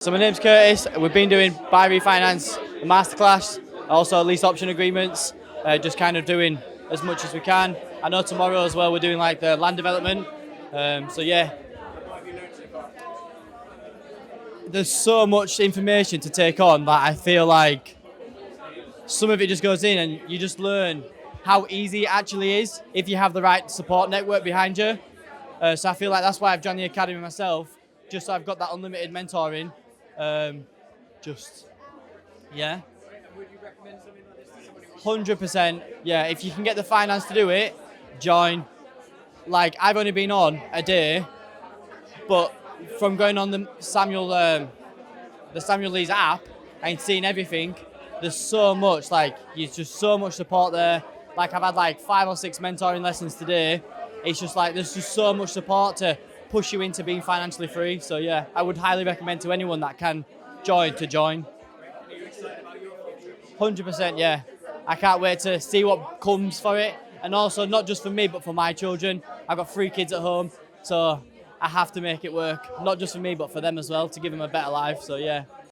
So my name's Curtis. We've been doing buy refinance masterclass, also lease option agreements, just kind of doing as much as we can. I know tomorrow as well we're doing like the land development. So yeah, there's so much information to take on that I feel like some of it just goes in and you just learn how easy it actually is if you have the right support network behind you. So I feel like that's why I've joined the academy myself, just so I've got that unlimited mentoring. Just, yeah. Would you recommend something like this to somebody who 100%. Yeah, if you can get the finance to do it, join. Like, I've only been on a day, but from going on the Samuel Leeds app and seeing everything, there's so much, like, there's just so much support there. Like, I've had like 5 or 6 mentoring lessons today. It's just like, there's just so much support to push you into being financially free. So yeah, I would highly recommend to anyone that can join to join. are you excited about your future? 100%, yeah. I can't wait to see what comes for it. And also, not just for me, but for my children. I've got 3 kids at home, so I have to make it work. Not just for me, but for them as well, to give them a better life. So yeah.